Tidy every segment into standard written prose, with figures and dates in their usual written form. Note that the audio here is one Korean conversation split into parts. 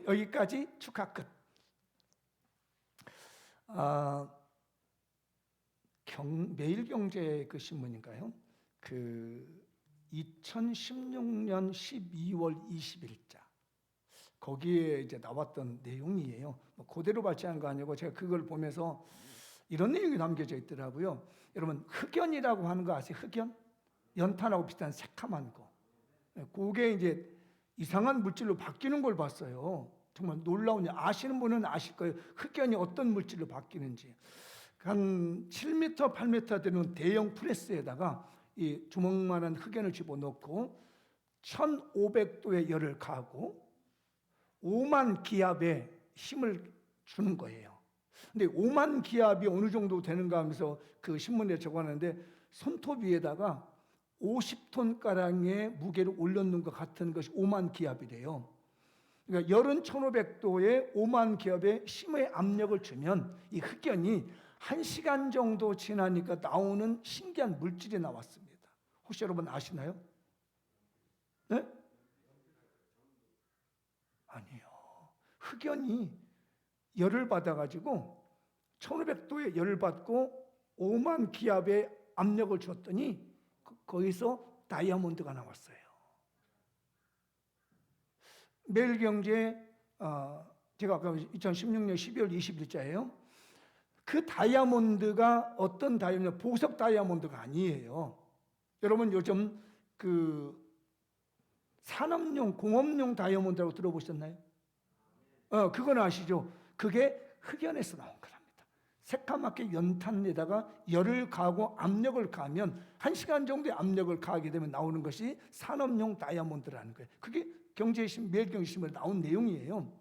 여기까지 축하 끝. 매일경제 그 신문인가요? 그 2016년 12월 20일자 거기에 이제 나왔던 내용이에요. 그대로 발췌한 거 아니고 제가 그걸 보면서 이런 내용이 남겨져 있더라고요. 여러분, 흑연이라고 하는 거 아세요? 흑연? 연탄하고 비슷한 새카만 거. 그게 이제 이상한 물질로 바뀌는 걸 봤어요. 정말 놀라운, 아시는 분은 아실 거예요. 흑연이 어떤 물질로 바뀌는지. 한 7m, 8m 되는 대형 프레스에다가 이 주먹만한 흑연을 집어넣고 1500도의 열을 가하고 5만 기압의 힘을 주는 거예요. 근데 5만 기압이 어느 정도 되는가 하면서 그 신문에 적어놨는데 손톱 위에다가 50톤가량의 무게를 올려놓은 것 같은 것이 5만 기압이래요. 그러니까 열은 1500도에 5만 기압의 힘의 압력을 주면 이 흑연이 1시간 정도 지나니까 나오는 신기한 물질이 나왔습니다. 혹시 여러분 아시나요? 네? 아니요. 흑연이 열을 받아가지고 1500도의 열을 받고 5만 기압의 압력을 줬더니 거기서 다이아몬드가 나왔어요. 매일경제 제가 아까 2016년 12월 20일자예요. 그 다이아몬드가 어떤 다이아몬드, 보석 다이아몬드가 아니에요. 여러분 요즘 그 산업용, 공업용 다이아몬드라고 들어보셨나요? 그건 아시죠? 그게 흑연에서 나온 거랍니다. 새까맣게 연탄에다가 열을 가하고 압력을 가하면 1시간 정도의 압력을 가하게 되면 나오는 것이 산업용 다이아몬드라는 거예요. 그게 경제신, 매일경제신문에 나온 내용이에요.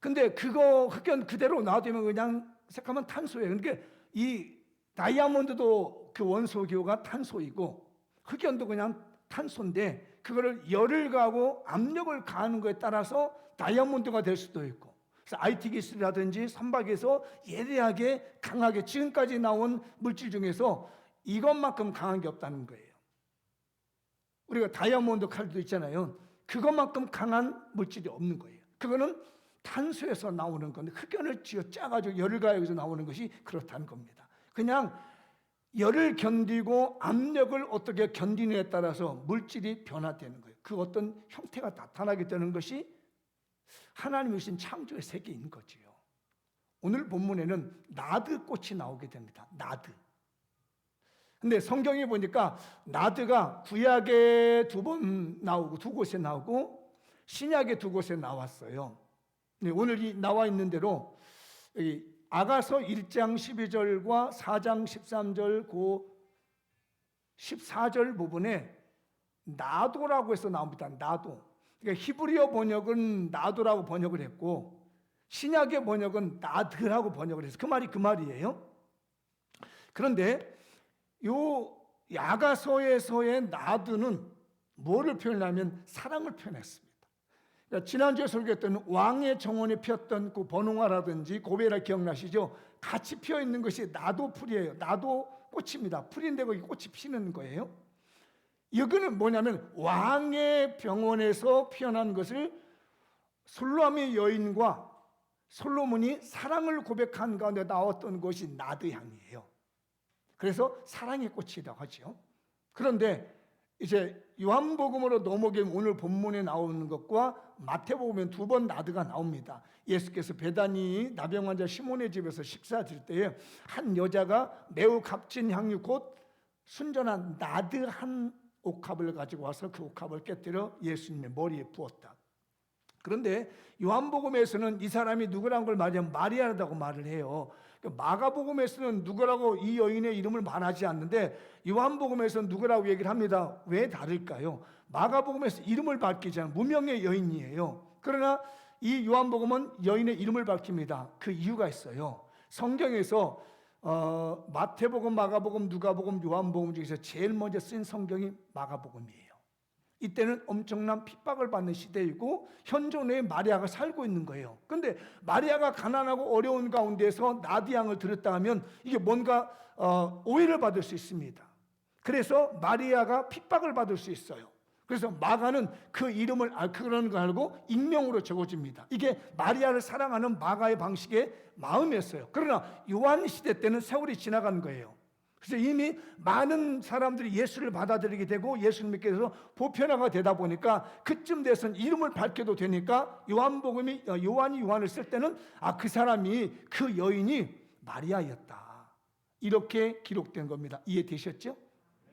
근데 그거 흑연 그대로 놔두면 그냥 새까만 탄소예요. 그러니까 이 다이아몬드도 그 원소기호가 탄소이고 흑연도 그냥 탄소인데 그거를 열을 가하고 압력을 가하는 거에 따라서 다이아몬드가 될 수도 있고, 그래서 IT 기술이라든지 선박에서 예리하게 강하게 지금까지 나온 물질 중에서 이것만큼 강한 게 없다는 거예요. 우리가 다이아몬드 칼도 있잖아요. 그것만큼 강한 물질이 없는 거예요. 그거는 탄소에서 나오는 건데 흑연을 쥐어 짜가지고 열을 가해서 나오는 것이 그렇다는 겁니다. 그냥 열을 견디고 압력을 어떻게 견디느냐에 따라서 물질이 변화되는 거예요. 그 어떤 형태가 나타나게 되는 것이 하나님이 주신 창조의 세계인 거지요. 오늘 본문에는 나드 꽃이 나오게 됩니다. 나드. 근데 성경에 보니까 나드가 구약에 2번 나오고 2곳에 나오고 신약에 2곳에 나왔어요. 오늘 나와 있는 대로 아가서 1장 12절과 4장 13절 그 14절 부분에 나도라고 해서 나옵니다. 나도. 그러니까 히브리어 번역은 나도라고 번역을 했고 신약의 번역은 나드라고 번역을 해서 그 말이 그 말이에요. 그런데 요 야가서에서의 나드는 뭐를 표현하면 사랑을 표현했습니다. 지난주에 설교했던 왕의 정원에 피었던 그 번홍화라든지 고베라 기억나시죠? 같이 피어있는 것이 나도 풀이에요. 나도 꽃입니다. 풀인데 거기 꽃이 피는 거예요. 이거는 뭐냐면 왕의 병원에서 피어난 것을 술람의 여인과 솔로몬이 사랑을 고백한 가운데 나왔던 것이 나드향이에요. 그래서 사랑의 꽃이라고 하죠. 그런데 이제 요한복음으로 넘어가면 오늘 본문에 나오는 것과 마태복음에 2번 나드가 나옵니다. 예수께서 베다니 나병 환자 시몬의 집에서 식사하실 때에 한 여자가 매우 값진 향유 곧 순전한 나드 한 옥합을 가지고 와서 그 옥합을 깨뜨려 예수님의 머리에 부었다. 그런데 요한복음에서는 이 사람이 누구라는 걸 말하면 마리아라고 말을 해요. 마가복음에서는 누구라고 이 여인의 이름을 말하지 않는데 요한복음에서는 누구라고 얘기를 합니다. 왜 다를까요? 마가복음에서 이름을 밝히지 않은 무명의 여인이에요. 그러나 이 요한복음은 여인의 이름을 밝힙니다. 그 이유가 있어요. 성경에서 마태복음, 마가복음, 누가복음, 요한복음 중에서 제일 먼저 쓴 성경이 마가복음이에요. 이때는 엄청난 핍박을 받는 시대이고 현존에 마리아가 살고 있는 거예요. 그런데 마리아가 가난하고 어려운 가운데서 나드향을 들었다 하면 이게 뭔가 오해를 받을 수 있습니다. 그래서 마리아가 핍박을 받을 수 있어요. 그래서 마가는 그 이름을 그런 걸 알고 익명으로 적어줍니다. 이게 마리아를 사랑하는 마가의 방식의 마음이었어요. 그러나 요한 시대 때는 세월이 지나간 거예요. 그래서 이미 많은 사람들이 예수를 받아들이게 되고 예수를 믿게 돼서 보편화가 되다 보니까 그쯤 돼서는 이름을 밝혀도 되니까 요한이 요한을 쓸 때는 그 사람이, 그 여인이 마리아였다, 이렇게 기록된 겁니다. 이해되셨죠?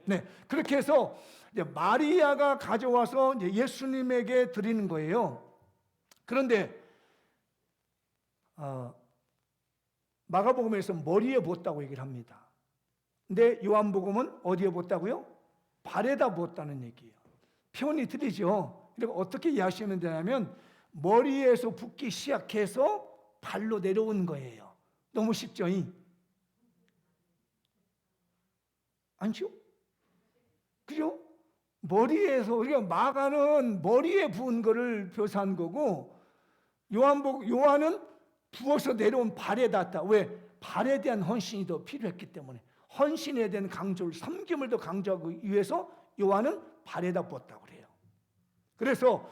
네, 그렇게 해서 이제 마리아가 가져와서 이제 예수님에게 드리는 거예요. 그런데 마가복음에서 머리에 부었다고 얘기를 합니다. 근데 요한복음은 어디에 부었다고요? 발에다 부었다는 얘기예요. 표현이 틀리죠. 그러니까 어떻게 이해하시면 되냐면 머리에서 붓기 시작해서 발로 내려오는 거예요. 너무 쉽죠? 아니죠? 그죠? 머리에서, 우리가 마가는 머리에 부은 거를 묘사한 거고, 요한은 부어서 내려온 발에 닿았다. 왜? 발에 대한 헌신이 더 필요했기 때문에, 헌신에 대한 강조를, 섬김을 더 강조하기 위해서 요한은 발에다 부었다고 그래요. 그래서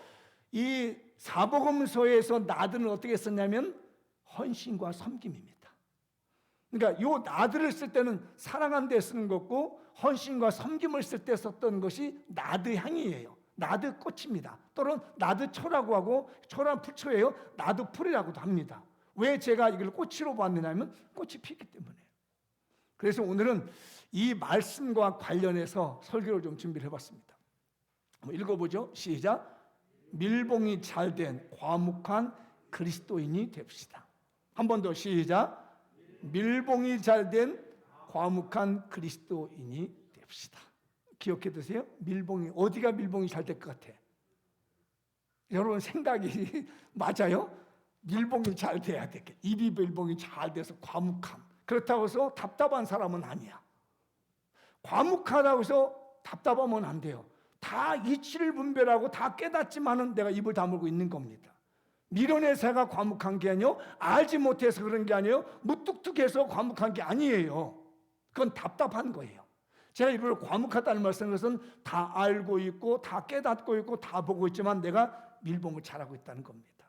이 사복음서에서 나드는 어떻게 썼냐면 헌신과 섬김입니다. 그러니까 요 나드를 쓸 때는 사랑한 데 쓰는 거고, 헌신과 섬김을 쓸 때 썼던 것이 나드 향이에요. 나드 꽃입니다. 또는 나드초라고 하고, 초란 풀초예요. 나드 풀이라고도 합니다. 왜 제가 이걸 꽃으로 봤느냐면 꽃이 피기 때문에요. 그래서 오늘은 이 말씀과 관련해서 설교를 좀 준비를 해봤습니다. 한번 읽어보죠. 시작. 밀봉이 잘된 과묵한 그리스도인이 됩시다. 한 번 더 시작. 밀봉이 잘된 과묵한 그리스도인이 됩시다. 기억해 두세요. 밀봉이, 어디가 밀봉이 잘 될 것 같아? 여러분 생각이 맞아요? 밀봉이 잘 돼야 돼. 입이 밀봉이 잘 돼서 과묵함. 그렇다고 해서 답답한 사람은 아니야. 과묵하다고 해서 답답하면 안 돼요. 다 이치를 분별하고 다 깨닫지만은 내가 입을 다물고 있는 겁니다. 미련의 새가 과묵한 게 아니에요. 알지 못해서 그런 게 아니에요. 무뚝뚝해서 과묵한 게 아니에요. 그건 답답한 거예요. 제가 이걸 과묵하다는 말씀은 것은 다 알고 있고 다 깨닫고 있고 다 보고 있지만 내가 밀봉을 잘하고 있다는 겁니다.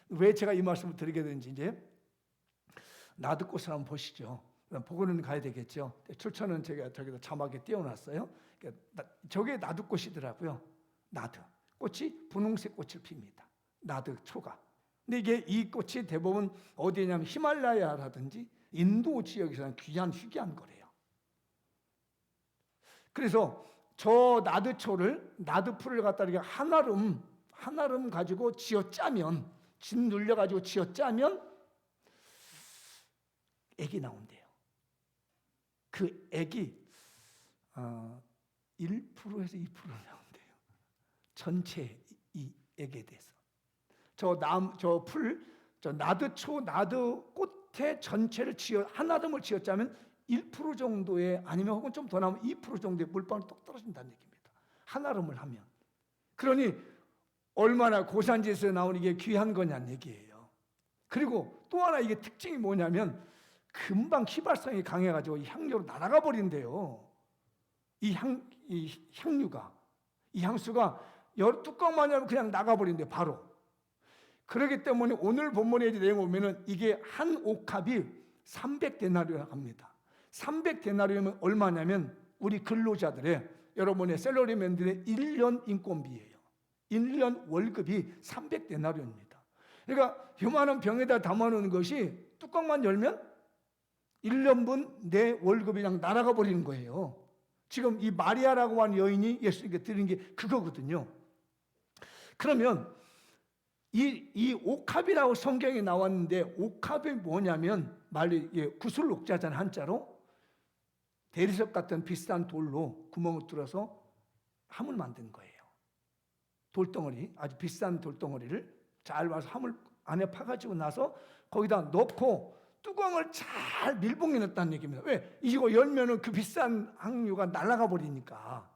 왜 제가 이 말씀을 드리게 되는지 이제 나드꽃을 한번 보시죠. 보고는 가야 되겠죠. 출처는 제가 저기다 자막에 띄워놨어요. 저게 나드꽃이더라고요. 나드 꽃이 분홍색 꽃을 핍니다. 나드초가. 근데 이 꽃이 대부분 어디냐면 히말라야라든지 인도 지역에서는 귀한 희귀한 거래요. 그래서 저 나드초를, 나드풀을 갖다 이렇게 한아름 가지고 쥐어짜면, 진 눌려가지고 쥐어짜면 액이 나온대요. 그 액이 1%에서 2% 나온대요. 전체 이 액에 대해서. 저 나드초, 나드꽃의 전체를 한아름을 쥐어짜면 1% 정도의, 아니면 혹은 좀 더 나오면 2% 정도의 물방울이 똑 떨어진다는 얘기입니다. 한아름을 하면. 그러니 얼마나 고산지에서 나오는 게 귀한 거냐는 얘기예요. 그리고 또 하나 이게 특징이 뭐냐면 금방 휘발성이 강해가지고 이 향료로 날아가 버린대요. 이 향유가, 이 향수가 뚜껑만 열면 그냥 나가버린대요. 바로. 그렇기 때문에 오늘 본문의 내용을 보면은 이게 한 옥합이 300데나리오라고 합니다. 300데나리오면 얼마냐면 우리 근로자들의, 여러분의 셀러리맨들의 1년 인건비예요. 1년 월급이 300데나리오입니다. 그러니까 요만한 병에다 담아놓은 것이 뚜껑만 열면 1년분 내 월급이 그냥 날아가 버리는 거예요. 지금 이 마리아라고 하는 여인이 예수님께 드린 게 그거거든요. 그러면 이 옥합이라고 성경에 나왔는데, 옥합이 뭐냐면 말로 구슬 옥자잖아요. 한자로 대리석 같은 비싼 돌로 구멍을 뚫어서 함을 만든 거예요. 돌덩어리, 아주 비싼 돌덩어리를 잘 봐서 함을 안에 파가지고 나서 거기다 넣고 뚜껑을 잘 밀봉해 놨다는 얘기입니다. 왜? 이거 열면은 그 비싼 항유가 날아가 버리니까.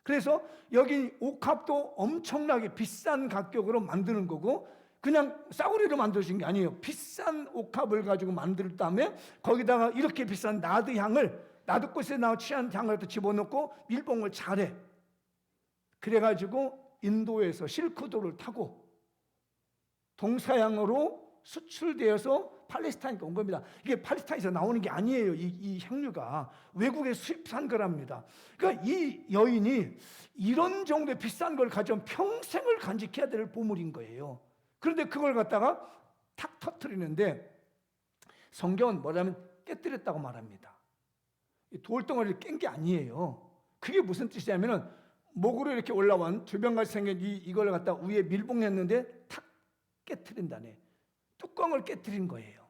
그래서 여기 옥합도 엄청나게 비싼 가격으로 만드는 거고, 그냥 싸구리로 만드신 게 아니에요. 비싼 옥합을 가지고 만들 다음에 거기다가 이렇게 비싼 나드향을, 나드꽃에 나온 취한 향을 또 집어넣고 밀봉을 잘해. 그래가지고 인도에서 실크도를 타고 동서양으로 수출되어서 팔레스타인에 온 겁니다. 이게 팔레스타인에서 나오는 게 아니에요. 이 향유가 외국에 수입한 거랍니다. 그러니까 이 여인이 이런 정도의 비싼 걸 가져온 평생을 간직해야 될 보물인 거예요. 그런데 그걸 갖다가 탁 터뜨리는데 성경은 뭐냐면 깨뜨렸다고 말합니다. 돌덩어리를 깬 게 아니에요. 그게 무슨 뜻이냐면은 목으로 이렇게 올라온 주변같이 생긴 이걸 갖다 위에 밀봉했는데 탁 깨뜨린다네. 뚜껑을 깨뜨린 거예요.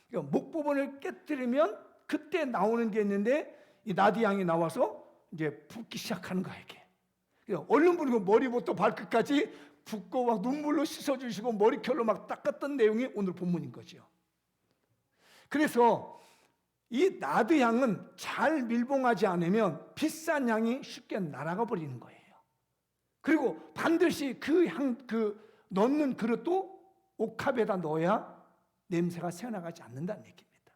그러니까 목 부분을 깨뜨리면 그때 나오는 게 있는데 이 나디향이 나와서 이제 붓기 시작하는 거예요. 이게. 그러니까 얼른 부르고 머리부터 발끝까지 붓고 막 눈물로 씻어주시고 머리결로 막 닦았던 내용이 오늘 본문인 거죠. 그래서 이 나드향은 잘 밀봉하지 않으면 비싼 향이 쉽게 날아가 버리는 거예요. 그리고 반드시 그 넣는 그릇도 옥합에다 넣어야 냄새가 새어나가지 않는다는 얘기입니다.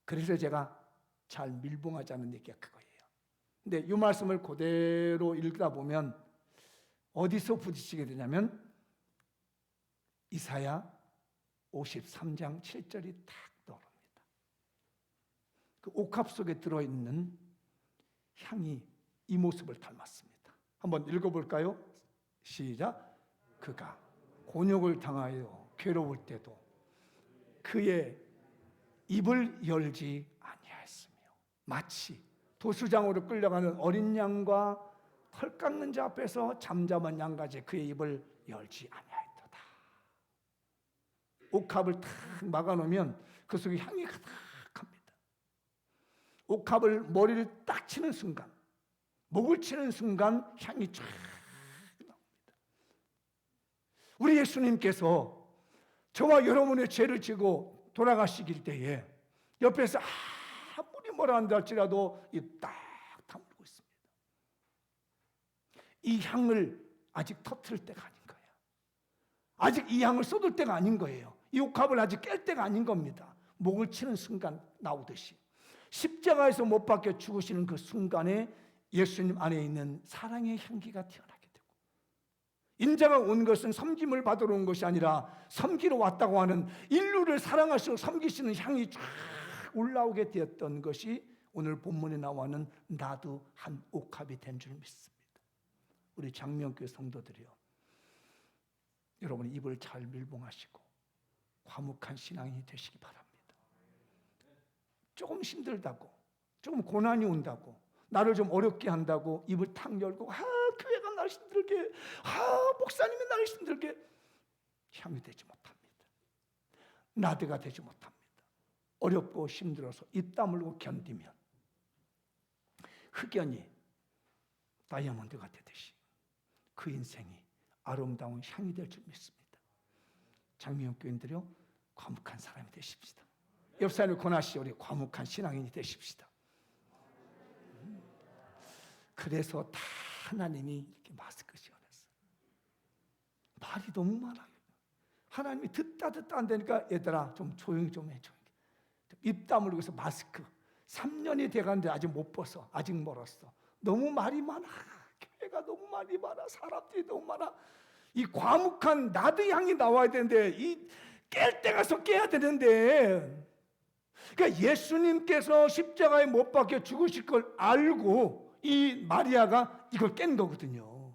그래서 제가 잘 밀봉하지 않는 얘기가 그거예요. 근데 이 말씀을 그대로 읽다 보면 어디서 부딪히게 되냐면 이사야 53장 7절이 딱 떠오릅니다. 그 옥합 속에 들어있는 향이 이 모습을 닮았습니다. 한번 읽어볼까요? 시작. 그가 곤욕을 당하여 괴로울 때도 그의 입을 열지 아니하였으며 마치 도수장으로 끌려가는 어린 양과 털 깎는 자 앞에서 잠잠한 양같이 그의 입을 열지 아니하였도다. 옥합을 탁 막아놓으면 그 속에 향이 가득합니다. 옥합을 머리를 딱 치는 순간, 목을 치는 순간 향이 쫙 나옵니다. 우리 예수님께서 저와 여러분의 죄를 지고 돌아가시길 때에 옆에서 아무리 뭐라 한다 할지라도 딱 다물고 있습니다. 이 향을 아직 터뜨릴 때가 아닌 거예요. 아직 이 향을 쏟을 때가 아닌 거예요. 이 옥합을 아직 깰 때가 아닌 겁니다. 목을 치는 순간 나오듯이 십자가에서 못 박혀 죽으시는 그 순간에 예수님 안에 있는 사랑의 향기가 튀어나게 되고 인자가 온 것은 섬김을 받으러 온 것이 아니라 섬기러 왔다고 하는 인류를 사랑하시고 섬기시는 향이 쫙 올라오게 되었던 것이 오늘 본문에 나와는 나도 한 옥합이 된 줄 믿습니다. 우리 장명교회 성도들이요, 여러분 입을 잘 밀봉하시고 과묵한 신앙인이 되시기 바랍니다. 조금 힘들다고, 조금 고난이 온다고, 나를 좀 어렵게 한다고 입을 탁 열고 교회가 나를 힘들게, 목사님이 나를 힘들게, 향이 되지 못합니다. 나드가 되지 못합니다. 어렵고 힘들어서 입 다물고 견디면 흑연이 다이아몬드가 되듯이 그 인생이 아름다운 향이 될 줄 믿습니다. 장미영 교인들이요, 과묵한 사람이 되십시다. 옆 사람을 권하시오. 우리 과묵한 신앙인이 되십시다. 그래서 다 하나님이 이렇게 마스크 씌워놨어요. 말이 너무 많아요. 하나님이 듣다 안 되니까 얘들아 좀 조용히 좀 해. 입 다물고 있어. 마스크 3년이 돼가는데 아직 못 벗어. 아직 멀었어. 너무 말이 많아. 교회가 너무 말이 많아. 사람들이 너무 많아. 이 과묵한 나드 향이 나와야 되는데 이 깰 때 가서 깨야 되는데, 그러니까 예수님께서 십자가에 못 박혀 죽으실 걸 알고 이 마리아가 이걸 깬 거거든요.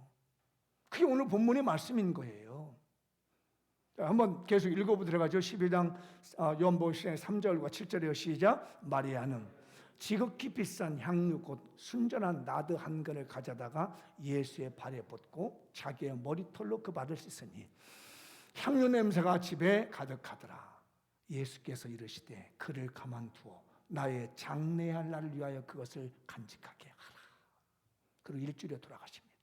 그게 오늘 본문의 말씀인 거예요. 한번 계속 읽어보도록 하죠. 11장 요한복음 3절과 7절이요. 시작. 마리아는 지극히 비싼 향유 곧 순전한 나드 한 근을 가져다가 예수의 발에 붓고 자기의 머리털로 그 발을 씻으니 향유 냄새가 집에 가득하더라. 예수께서 이르시되 그를 가만두어 나의 장래할 날을 위하여 그것을 간직하게 하라. 그리고 일주일에 돌아가십니다.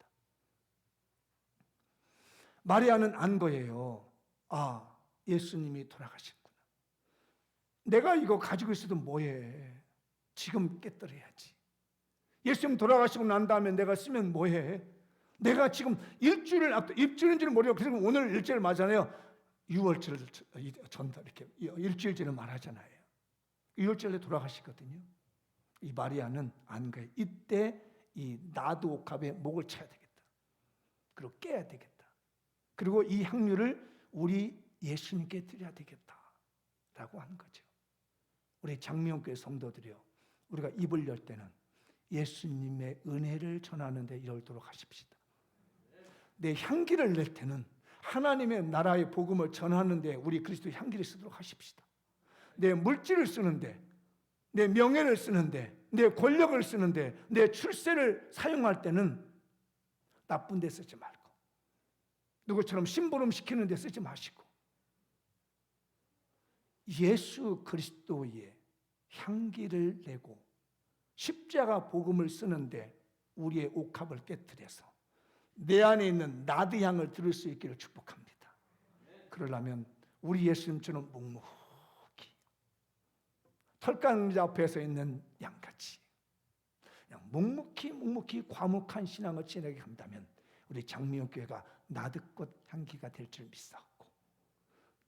마리아는 안 거예요. 예수님이 돌아가셨구나. 내가 이거 가지고 있어도 뭐해. 지금 깨뜨려야지. 예수님 돌아가시고 난 다음에 내가 쓰면 뭐해. 내가 지금 일주일을 일주일인 줄 모르고, 그래서 오늘 일주일 맞잖아요. 6월절 전달 이렇게 일주일째를 말하잖아요. 6월절에 돌아가시거든요. 이 마리아는 안 거예요. 이때 이 나드 옥합에 목을 쳐야 되겠다. 그리고 깨야 되겠다. 그리고 이 향유를 우리 예수님께 드려야 되겠다라고 하는 거죠. 우리 장미원교회 성도들이요, 우리가 입을 열 때는 예수님의 은혜를 전하는 데 이르도록 하십시다. 내 향기를 낼 때는 하나님의 나라의 복음을 전하는 데 우리 그리스도의 향기를 쓰도록 하십시다. 내 물질을 쓰는데, 내 명예를 쓰는데, 내 권력을 쓰는데, 내 출세를 사용할 때는 나쁜 데 쓰지 말고, 누구처럼 심부름 시키는 데 쓰지 마시고, 예수 그리스도의 향기를 내고 십자가 복음을 쓰는데 우리의 옥합을 깨뜨려서 내 안에 있는 나드 향을 들을 수 있기를 축복합니다. 그러려면 우리 예수님처럼 묵묵히 털강자 앞에서 있는 양같이 그냥 묵묵히 과묵한 신앙을 지내게 한다면 우리 장미원교회가 나드꽃 향기가 될 줄 믿사옵고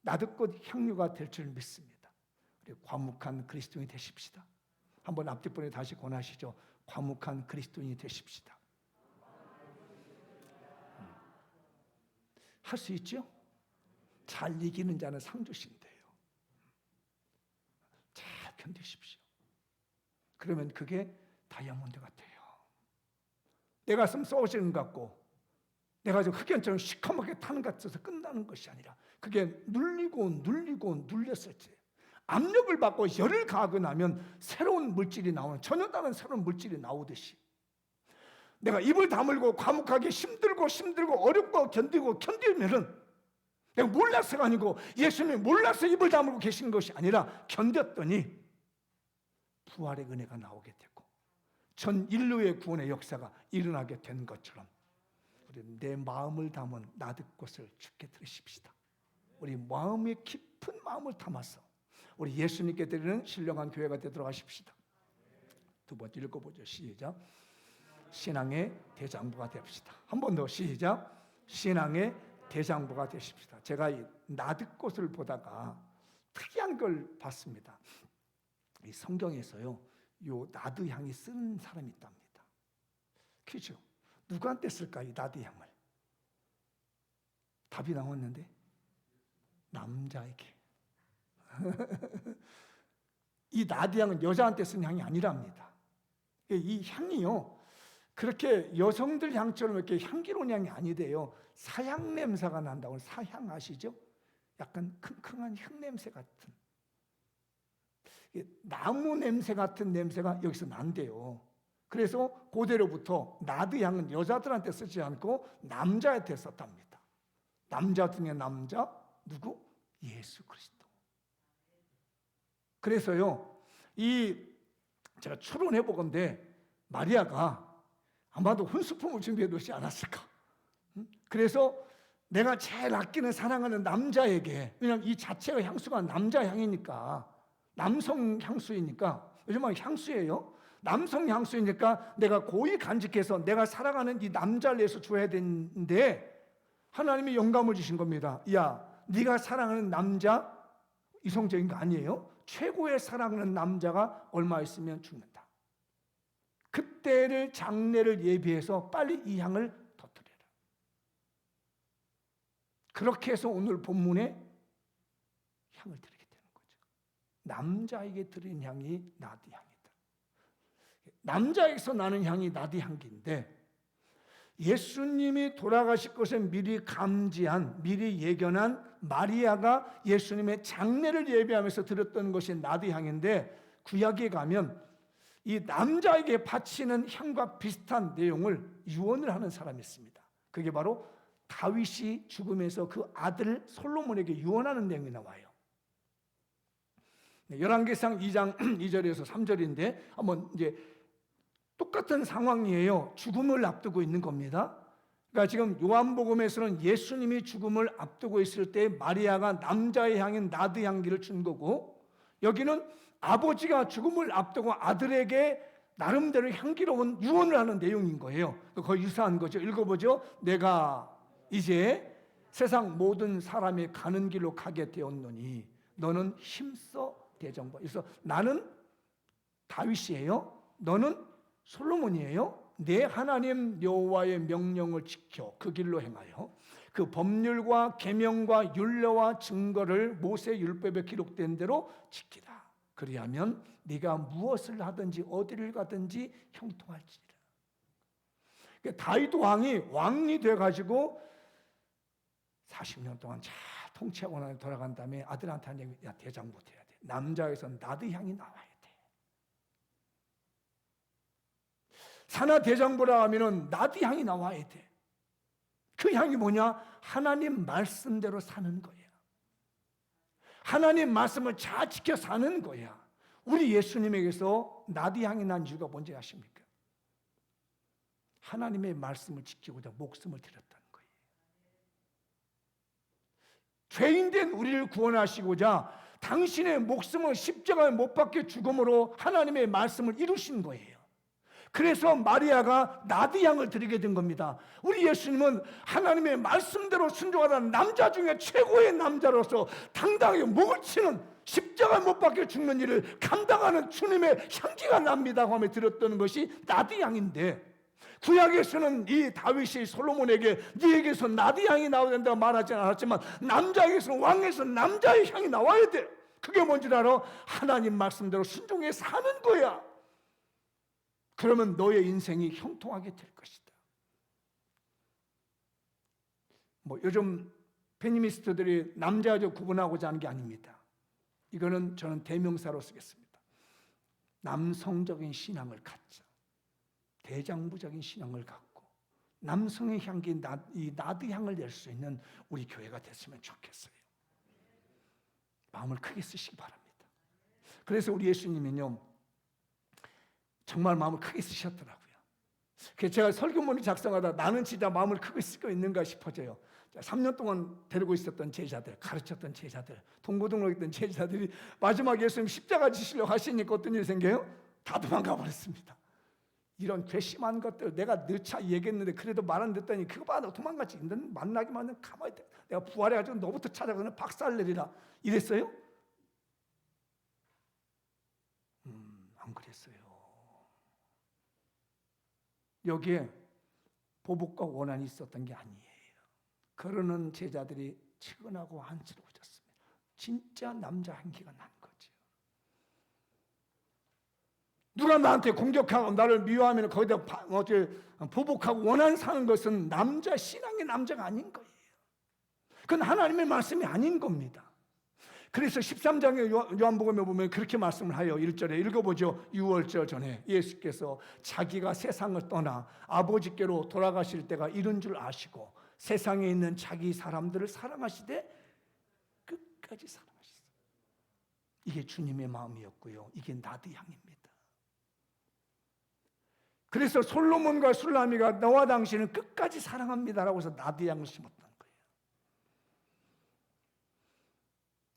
나드꽃 향유가 될 줄 믿습니다. 우리 과묵한 그리스도인이 되십시다. 한번 앞뒷번에 다시 권하시죠. 과묵한 그리스도인이 되십시다. 할 수 있죠? 잘 이기는 자는 상 주신대요. 잘 견디십시오. 그러면 그게 다이아몬드 같아요. 내 가슴 쏘시는 것 같고 내가 좀 흑연처럼 시커멓게 타는 것 같아서 끝나는 것이 아니라 그게 눌리고 눌렸을 때 압력을 받고 열을 가하고 나면 새로운 물질이 나오는, 전혀 다른 새로운 물질이 나오듯이 내가 입을 다물고 과묵하게 힘들고 어렵고 견디면은 내가 몰라서가 아니고 예수님이 몰라서 입을 다물고 계신 것이 아니라 견뎠더니 부활의 은혜가 나오게 되고 전 인류의 구원의 역사가 일어나게 된 것처럼 우리 내 마음을 담은 나드꽃을 주께 드리십시다. 우리 마음의 깊은 마음을 담아서 우리 예수님께 드리는 신령한 교회가 되도록 하십시다. 두 번째 읽어보죠. 시작. 신앙의 대장부가 됩시다. 한 번 더 시작. 신앙의 대장부가 되십시다. 제가 이 나드꽃을 보다가 특이한 걸 봤습니다. 이 성경에서요, 요 나드 향이 쓰는 사람이 있답니다. 퀴즈. 누구한테 쓸까 이 나드 향을? 답이 나왔는데 남자에게. 이 나드 향은 여자한테 쓰는 향이 아니랍니다. 이 향이요, 그렇게 여성들 향처럼 이렇게 향기로운 향이 아니대요. 사향 냄새가 난다고. 사향 아시죠? 약간 킁킁한 향 냄새 같은, 나무 냄새 같은 냄새가 여기서 난대요. 그래서 고대로부터 나드 향은 여자들한테 쓰지 않고 남자한테 썼답니다. 남자 중에 남자 누구? 예수 그리스도. 그래서요, 제가 추론해 보건대 마리아가 아마도 혼수품을 준비해 놓지 않았을까. 그래서 내가 제일 아끼는 사랑하는 남자에게, 왜냐하면 이 자체가 향수가 남자 향이니까, 남성 향수이니까, 요즘은 향수예요. 남성 향수이니까 내가 고이 간직해서 내가 사랑하는 이 남자를 위해서 줘야 되는데 하나님이 영감을 주신 겁니다. 야, 네가 사랑하는 남자 이성적인 거 아니에요? 최고의 사랑하는 남자가 얼마 있으면 죽는다. 그때를 장례를 예비해서 빨리 이 향을 터뜨려라. 그렇게 해서 오늘 본문에 향을 드리게 되는 거죠. 남자에게 드린 향이 나드 향이다. 남자에게서 나는 향이 나드 향기인데 예수님이 돌아가실 것을 미리 감지한, 미리 예견한 마리아가 예수님의 장례를 예비하면서 드렸던 것이 나드 향인데, 구약에 가면 이 남자에게 바치는 향과 비슷한 내용을 유언을 하는 사람이 있습니다. 그게 바로 다윗이 죽으면서 그 아들 솔로몬에게 유언하는 내용이 나와요. 열왕기상 2장 2절에서 3절인데 한번 이제 똑같은 상황이에요. 죽음을 앞두고 있는 겁니다. 그러니까 지금 요한복음에서는 예수님이 죽음을 앞두고 있을 때 마리아가 남자의 향인 나드 향기를 준 거고, 여기는 아버지가 죽음을 앞두고 아들에게 나름대로 향기로운 유언을 하는 내용인 거예요. 거의 유사한 거죠. 읽어보죠. 내가 이제 세상 모든 사람이 가는 길로 가게 되었노니 너는 힘써 대정부. 그래서 나는 다윗이에요. 너는 솔로몬이에요. 내 하나님 여호와의 명령을 지켜 그 길로 행하여 그 법률과 계명과 율례와 증거를 모세 율법에 기록된 대로 지키라. 그리하면 네가 무엇을 하든지 어디를 가든지 형통할지니라. 그러니까 다윗 왕이 왕이 돼가지고 40년 동안 잘 통치하고 나서 돌아간 다음에 아들한테 한 얘기, 야 대장 못해야 돼. 남자에서 나드 향이 나와야 돼. 산하 대장부라 하면은 나드 향이 나와야 돼. 그 향이 뭐냐? 하나님 말씀대로 사는 거예요. 하나님 말씀을 잘 지켜 사는 거야. 우리 예수님에게서 나드 향이 난 이유가 뭔지 아십니까? 하나님의 말씀을 지키고자 목숨을 드렸다는 거예요. 죄인된 우리를 구원하시고자 당신의 목숨을 십자가에 못 박혀 죽음으로 하나님의 말씀을 이루신 거예요. 그래서 마리아가 나드 향을 드리게 된 겁니다. 우리 예수님은 하나님의 말씀대로 순종하는 남자 중에 최고의 남자로서 당당히 목을 치는 십자가에 못 박혀 죽는 일을 감당하는 주님의 향기가 납니다 하며 드렸던 것이 나드 향인데, 구약에서는 이 다윗이 솔로몬에게 네에게서 나드 향이 나와야 된다고 말하지 않았지만 남자에게서 왕에서 남자의 향이 나와야 돼. 그게 뭔지 알아? 하나님 말씀대로 순종해 사는 거야. 그러면 너의 인생이 형통하게 될 것이다. 요즘 페미니스트들이 남자 여자 구분하고자 하는 게 아닙니다. 이거는 저는 대명사로 쓰겠습니다. 남성적인 신앙을 갖자. 대장부적인 신앙을 갖고 남성의 향기, 이 나드 향을 낼 수 있는 우리 교회가 됐으면 좋겠어요. 마음을 크게 쓰시기 바랍니다. 그래서 우리 예수님은요 정말 마음을 크게 쓰셨더라고요. 그래서 제가 설교문을 작성하다 나는 진짜 마음을 크게 쓰고 있는가 싶어져요. 3년 동안 데리고 있었던 제자들, 가르쳤던 제자들, 동고동락했던 제자들이 마지막에 예수님 십자가 지시려고 하시니까 어떤 일이 생겨요? 다 도망가 버렸습니다. 이런 괘씸한 것들 내가 너차 얘기했는데 그래도 말 안 듣더니 그거 봐 너 도망갔지. 너는 만나기만 하면 가만히 있다. 내가 부활해가지고 너부터 찾아가서 박살 내리라 이랬어요? 안 그랬어요. 여기에 보복과 원한이 있었던 게 아니에요. 그러는 제자들이 측은하고 안쓰러워졌습니다. 진짜 남자 향기가 난 거죠. 누가 나한테 공격하고 나를 미워하면 거기다 보복하고 원한 사는 것은 남자 신앙의 남자가 아닌 거예요. 그건 하나님의 말씀이 아닌 겁니다. 그래서 13장의 요한복음에 보면 그렇게 말씀을 하여 1절에 읽어보죠. 6월절 전에 예수께서 자기가 세상을 떠나 아버지께로 돌아가실 때가 이른 줄 아시고 세상에 있는 자기 사람들을 사랑하시되 끝까지 사랑하셨어요. 이게 주님의 마음이었고요. 이게 나드 향입니다. 그래서 솔로몬과 술라미가 너와 당신은 끝까지 사랑합니다라고 해서 나드 향을 심었다는 거예요.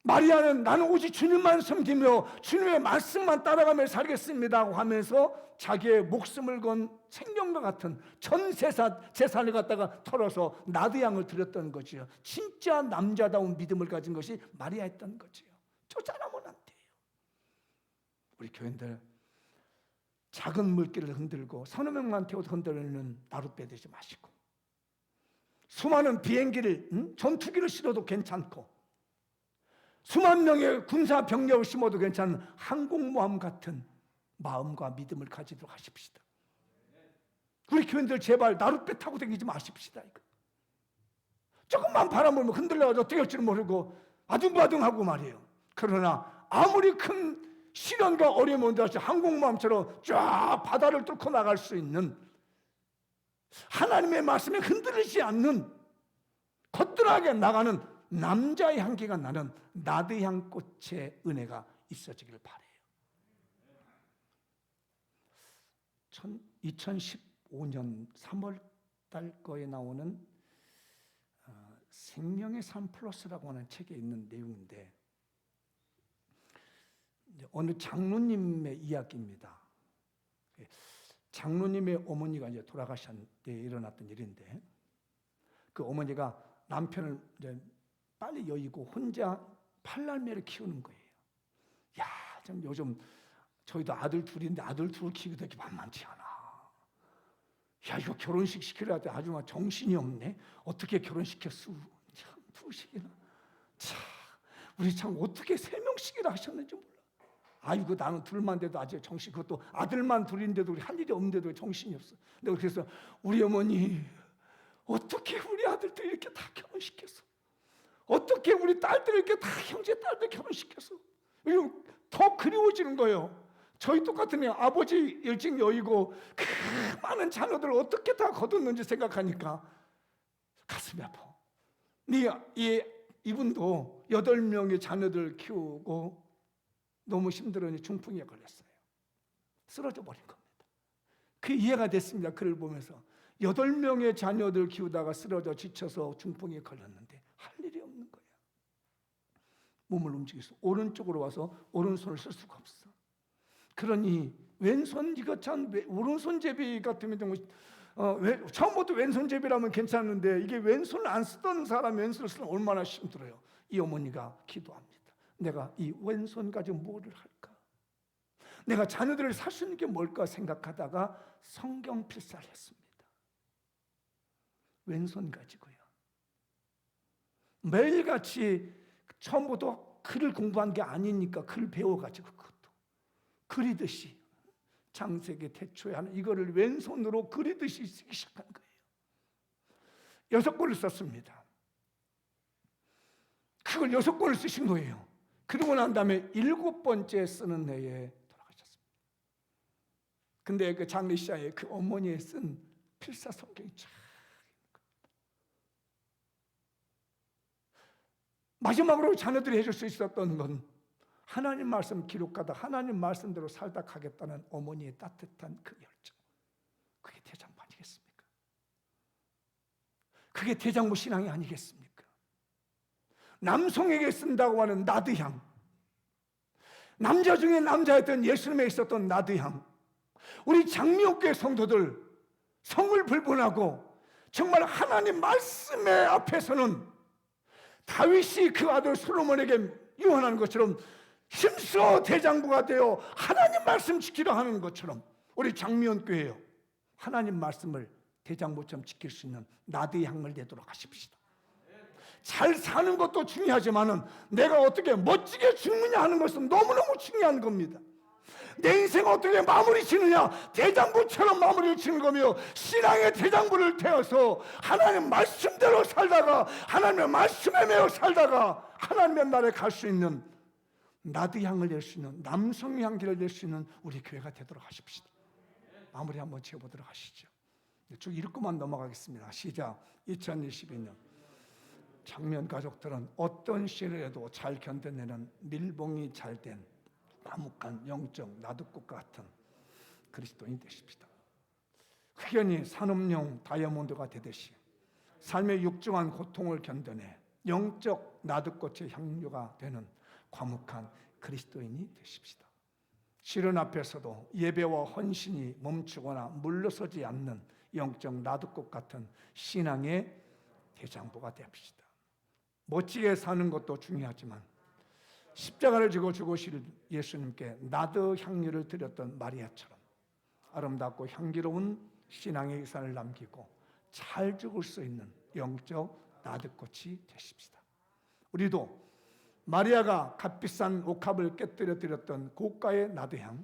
마리아는 나는 오직 주님만 섬기며 주님의 말씀만 따라가며 살겠습니다 하면서 자기의 목숨을 건 생명과 같은 전 재산을 갖다가 털어서 나드 향을 드렸던 거지요. 진짜 남자다운 믿음을 가진 것이 마리아였던 거지요. 쪼잔하면 안 돼요. 우리 교인들 작은 물길을 흔들고 서너 명만 태워도 흔들리는 나룻배 되지 마시고 수많은 비행기를 전투기를 실어도 괜찮고 수만 명의 군사 병력을 심어도 괜찮은 항공모함 같은 마음과 믿음을 가지도록 하십시다. 우리 교인들 제발 나룻배 타고 다니지 마십시다. 이거. 조금만 바람 불면 흔들려가지고 어떻게 할지를 모르고 아둥바둥하고 말이에요. 그러나 아무리 큰 시련과 어려움이 온다 할지 항공모함처럼 쫙 바다를 뚫고 나갈 수 있는 하나님의 말씀에 흔들리지 않는 거뜬하게 나가는 남자의 향기가 나는 나드향 꽃의 은혜가 있어지기를 바라요. 2015년 3월 달 거에 나오는 생명의 삶 플러스라고 하는 책에 있는 내용인데 어느 장로님의 이야기입니다. 장로님의 어머니가 이제 돌아가신 때 일어났던 일인데 그 어머니가 남편을 이제 빨리 여의고 혼자 팔남매를 키우는 거예요. 야, 좀 요즘 저희도 아들 둘인데 아들 둘 키우기도 이렇게 만만치 않아. 야, 이거 결혼식 시키려 때 아주 정신이 없네. 어떻게 결혼시켰어? 참, 2식이나. 참, 우리 참 어떻게 3명씩이나 하셨는지 몰라. 아이고, 나는 둘만 돼도 아직 정신, 그것도 아들만 둘인데도 우리 할 일이 없는데도 정신이 없어. 내가 그래서 우리 어머니, 어떻게 우리 아들들 이렇게 다 결혼시켰어? 어떻게 우리 딸들 이렇게 다 형제 딸들 결혼시켰어? 더 그리워지는 거예요. 저희 똑같은 아버지 일찍 여의고 그 많은 자녀들을 어떻게 다 거뒀는지 생각하니까 가슴이 아파. 이분도 8명의 자녀들 키우고 너무 힘들으니 중풍에 걸렸어요. 쓰러져 버린 겁니다. 그 이해가 됐습니다. 글을 보면서 8명의 자녀들 키우다가 쓰러져 지쳐서 중풍에 걸렸는데 할 일이 없는 거야. 몸을 움직여서 오른쪽으로 와서 오른손을 쓸 수가 없어. 그러니 왼손, 이거 참 오른손잡이 같으면 처음부터 왼손잡이라면 괜찮은데 이게 왼손을 안 쓰던 사람 왼손을 쓰면 얼마나 힘들어요. 이 어머니가 기도합니다. 내가 이 왼손 가지고 뭐를 할까? 내가 자녀들을 살 수 있는 게 뭘까 생각하다가 성경 필사를 했습니다. 왼손 가지고요. 매일같이 처음부터 글을 공부한 게 아니니까 글 배워가지고 그것도 그리듯이 창세기 태초에 하는 이거를 왼손으로 그리듯이 쓰기 시작한 거예요. 6권을 썼습니다. 그걸 6권을 쓰신 거예요. 그러고 난 다음에 7번째 쓰는 해에 돌아가셨습니다. 근데 그 장례식장에 그 어머니의 쓴 필사 성경이 쫙 있는 겁니다. 마지막으로 자녀들이 해줄 수 있었던 건 하나님 말씀 기록하다 하나님 말씀대로 살다 가겠다는 어머니의 따뜻한 그 열정. 그게 대장부 아니겠습니까? 그게 대장부 신앙이 아니겠습니까? 남성에게 쓴다고 하는 나드향, 남자 중에 남자였던 예수님에 있었던 나드향, 우리 장미옥교회 성도들 성을 불분하고 정말 하나님 말씀의 앞에서는 다윗이 그 아들 솔로몬에게 유언하는 것처럼 힘써 대장부가 되어 하나님 말씀 지키려 하는 것처럼 우리 장미원교회요, 하나님 말씀을 대장부처럼 지킬 수 있는 나드의 향을 내도록 하십시다. 잘 사는 것도 중요하지만은 내가 어떻게 멋지게 죽느냐 하는 것은 너무너무 중요한 겁니다. 내 인생 어떻게 마무리 지느냐, 대장부처럼 마무리를 지는 거며 신앙의 대장부를 태워서 하나님 말씀대로 살다가 하나님의 말씀에 매여 살다가 하나님의 나라에 갈 수 있는 나드 향을 낼 수 있는, 남성의 향기를 낼 수 있는 우리 교회가 되도록 하십시다. 마무리 한번 지어보도록 하시죠. 쭉 읽고만 넘어가겠습니다. 시작. 2022년 장면 가족들은 어떤 시련에도 잘 견뎌내는 밀봉이 잘된 과묵한 영적 나룻꽃 같은 그리스도인이 되십시다. 흑연이 산업용 다이아몬드가 되듯이 삶의 육중한 고통을 견뎌내 영적 나룻꽃의 향료가 되는 과묵한 그리스도인이 되십시다. 시련 앞에서도 예배와 헌신이 멈추거나 물러서지 않는 영적 나룻꽃 같은 신앙의 대장부가 되십시다. 멋지게 사는 것도 중요하지만 십자가를 지고 죽으실 예수님께 나드 향유를 드렸던 마리아처럼 아름답고 향기로운 신앙의 유산을 남기고 잘 죽을 수 있는 영적 나드꽃이 되십시다. 우리도 마리아가 값비싼 옥합을 깨뜨려 드렸던 고가의 나드향,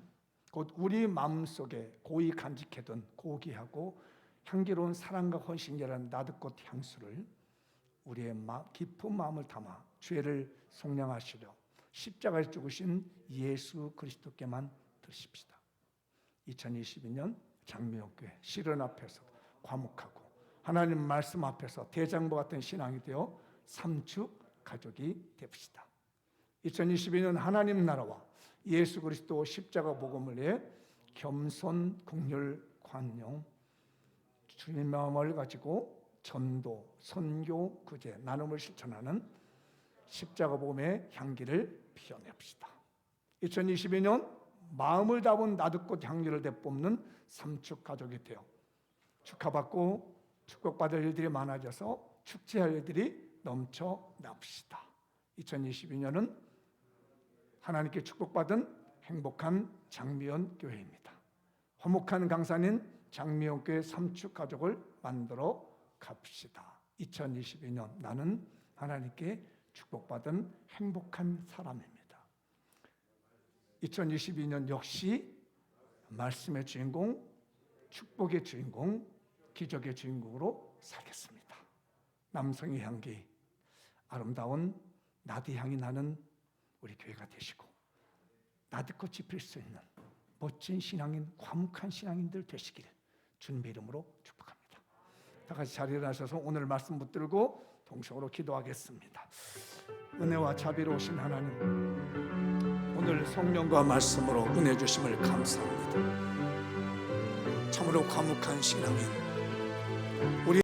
곧 우리 마음속에 고이 간직해둔 고귀하고 향기로운 사랑과 헌신이라는 나드꽃 향수를 우리의 깊은 마음을 담아 죄를 속량하시려 십자가에 죽으신 예수 그리스도께만 드십시다. 2022년 장미옥교회 시련 앞에서 과묵하고 하나님 말씀 앞에서 대장부 같은 신앙이 되어 삼축 가족이 됩시다. 2022년 하나님 나라와 예수 그리스도 십자가 복음을 위해 겸손, 긍휼, 관용, 주님 마음을 가지고 전도, 선교, 구제, 나눔을 실천하는 십자가 복음의 향기를 피워냅시다. 2022년 마음을 담은 나룻꽃 향기를 내뿜는 삼축 가족이 되어 축하받고 축복받을 일들이 많아져서 축제할 일들이 넘쳐납시다. 2022년은 하나님께 축복받은 행복한 장미연 교회입니다. 화목한 강사님 장미영교회 삼축 가족을 만들어 갑시다. 2022년 나는 하나님께 축복받은 행복한 사람입니다. 2022년 역시 말씀의 주인공, 축복의 주인공, 기적의 주인공으로 살겠습니다. 남성의 향기, 아름다운 나디향이 나는 우리 교회가 되시고 나드꽃이 필 수 있는 멋진 신앙인, 과묵한 신앙인들 되시길 주님의 이름으로 축복합니다. 다 같이 자리에 일어나셔서 오늘 말씀 붙들고 동성으로 기도하겠습니다. 은혜와 자비로우신 하나님, 오늘 성령과 말씀으로 은혜 주심을 감사합니다. 참으로 과묵한 신앙인, 우리